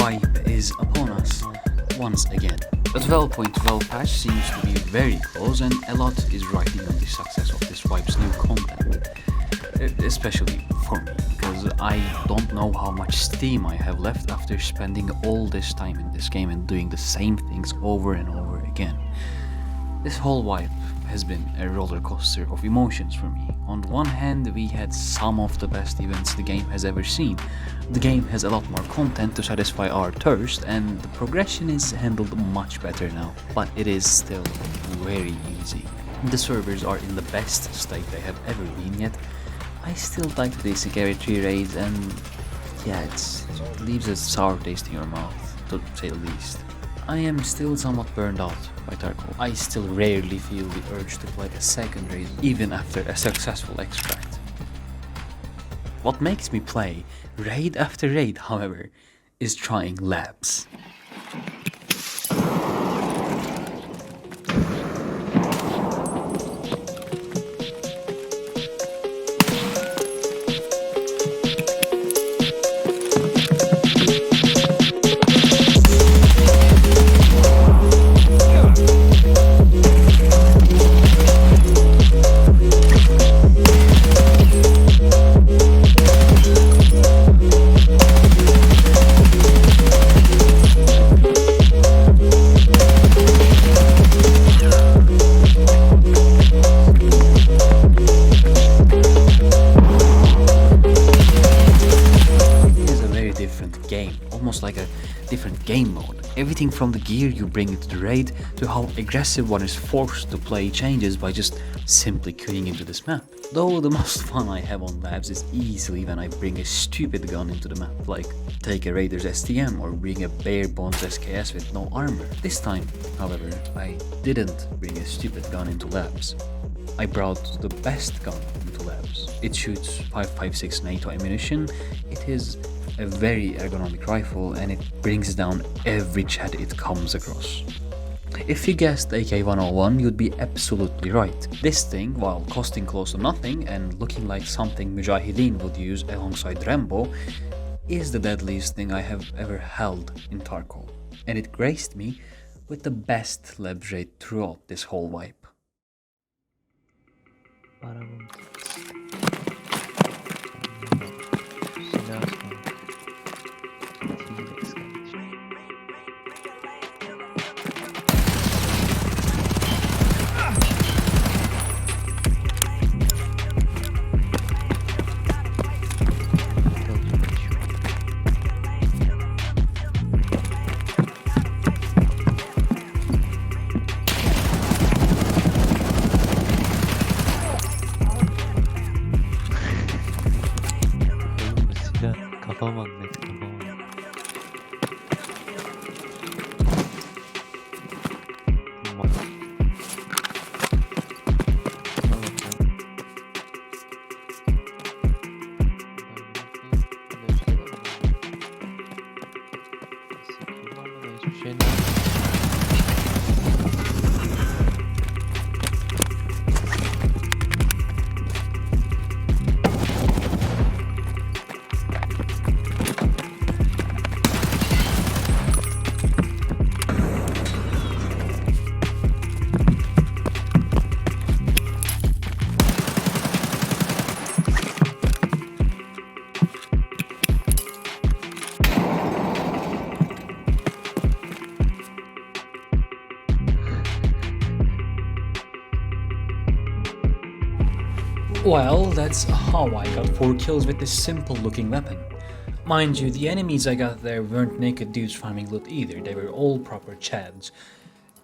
wipe is upon us once again. The 12.12 patch seems to be very close, and a lot is riding on the success of this wipe's new content. Especially for me, because I don't know how much steam I have left after spending all this time in this game and doing the same things over and over again. This whole wipe has been a roller coaster of emotions for me. On the one hand, we had some of the best events the game has ever seen. The game has a lot more content to satisfy our thirst, and the progression is handled much better now, but it is still very easy. The servers are in the best state they have ever been, yet I still like the security raids, and yeah, it leaves a sour taste in your mouth, to say the least. I am still somewhat burned out by Tarkov. I still rarely feel the urge to play a second raid, even after a successful extract. What makes me play raid after raid, however, is trying labs. Almost like a different game mode. Everything from the gear you bring into the raid to how aggressive one is forced to play changes by just simply queuing into this map. Though the most fun I have on labs is easily when I bring a stupid gun into the map, like take a Raider's STM or bring a bare bones SKS with no armor. This time, however, I didn't bring a stupid gun into labs. I brought the best gun into labs. It shoots 5.56 NATO ammunition, it is a very ergonomic rifle, and it brings down every chat it comes across. If you guessed AK-101, you'd be absolutely right. This thing, while costing close to nothing and looking like something Mujahideen would use alongside Rambo, is the deadliest thing I have ever held in Tarkov, and it graced me with the best lab rate throughout this whole wipe. Kappa magnet, Kappa. Well, that's how I got 4 kills with this simple looking weapon. Mind you, the enemies I got there weren't naked dudes farming loot either, they were all proper chads.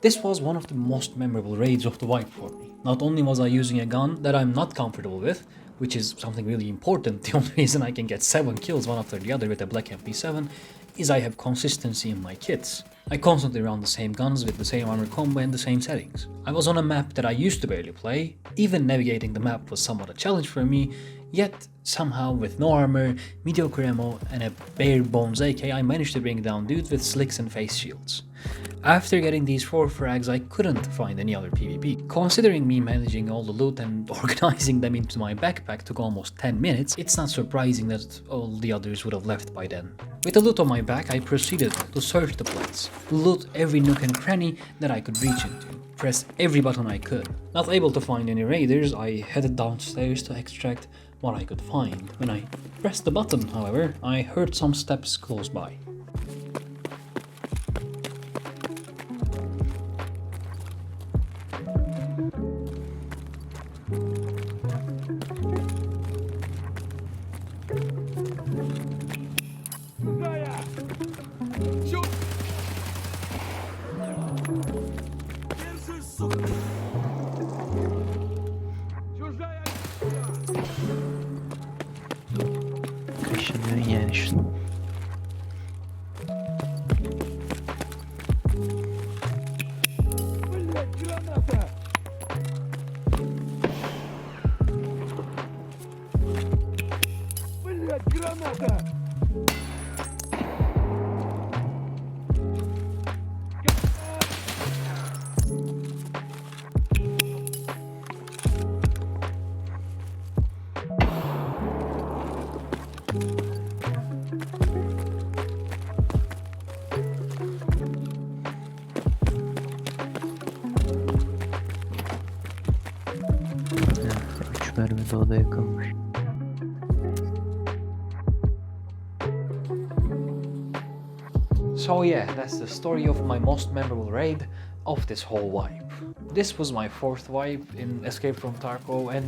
This was one of the most memorable raids of the wipe for me. Not only was I using a gun that I'm not comfortable with, which is something really important, the only reason I can get 7 kills one after the other with a black MP7 is I have consistency in my kits. I constantly run the same guns with the same armor combo and the same settings. I was on a map that I used to barely play, even navigating the map was somewhat a challenge for me, yet somehow with no armor, mediocre ammo and a bare bones AK I managed to bring down dudes with slicks and face shields. After getting these 4 frags, I couldn't find any other PvP. Considering me managing all the loot and organizing them into my backpack took almost 10 minutes, it's not surprising that all the others would have left by then. With the loot on my back, I proceeded to search the place, loot every nook and cranny that I could reach into, press every button I could. Not able to find any raiders, I headed downstairs to extract what I could find. When I pressed the button, however, I heard some steps close by. Kaşınıyorsun yani şunu. Üç mermi de odaya kalmış. So yeah, that's the story of my most memorable raid of this whole wipe. This was my 4th wipe in Escape from Tarkov, and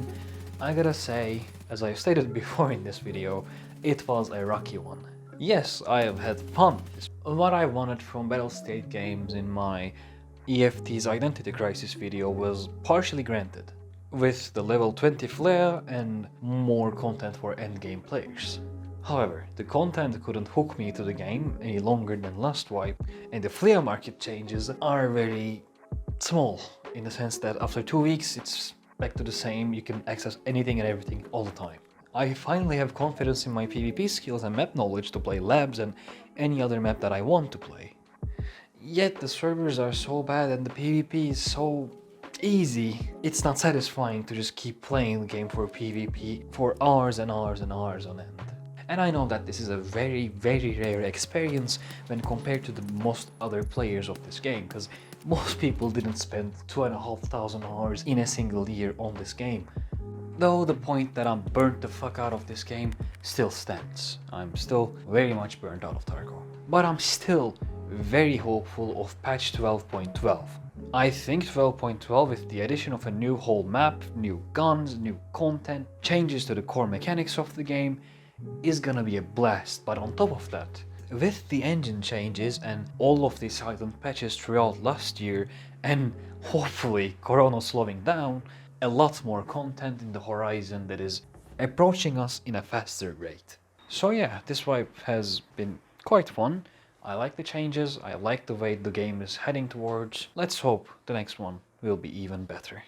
I gotta say, as I stated before in this video, it was a rocky one. Yes, I have had fun. What I wanted from Battle State games in my EFT's Identity Crisis video was partially granted, with the level 20 flare and more content for endgame players. However, the content couldn't hook me to the game any longer than last wipe, and the flare market changes are very small, in the sense that after 2 weeks it's back to the same, you can access anything and everything all the time. I finally have confidence in my PvP skills and map knowledge to play labs and any other map that I want to play. Yet the servers are so bad and the PvP is so easy, it's not satisfying to just keep playing the game for PvP for hours and hours and hours on end. And I know that this is a very, very rare experience when compared to the most other players of this game, because most people didn't spend 2,500 hours in a single year on this game. Though the point that I'm burnt the fuck out of this game still stands. I'm still very much burnt out of Tarkov. But I'm still very hopeful of patch 12.12. I think 12.12, with the addition of a new whole map, new guns, new content, changes to the core mechanics of the game, is gonna be a blast. But on top of that, with the engine changes and all of the silent patches throughout last year, and hopefully Corona slowing down, a lot more content in the horizon that is approaching us in a faster rate. So yeah, this wipe has been quite fun. I like the changes, I like the way the game is heading towards. Let's hope the next one will be even better.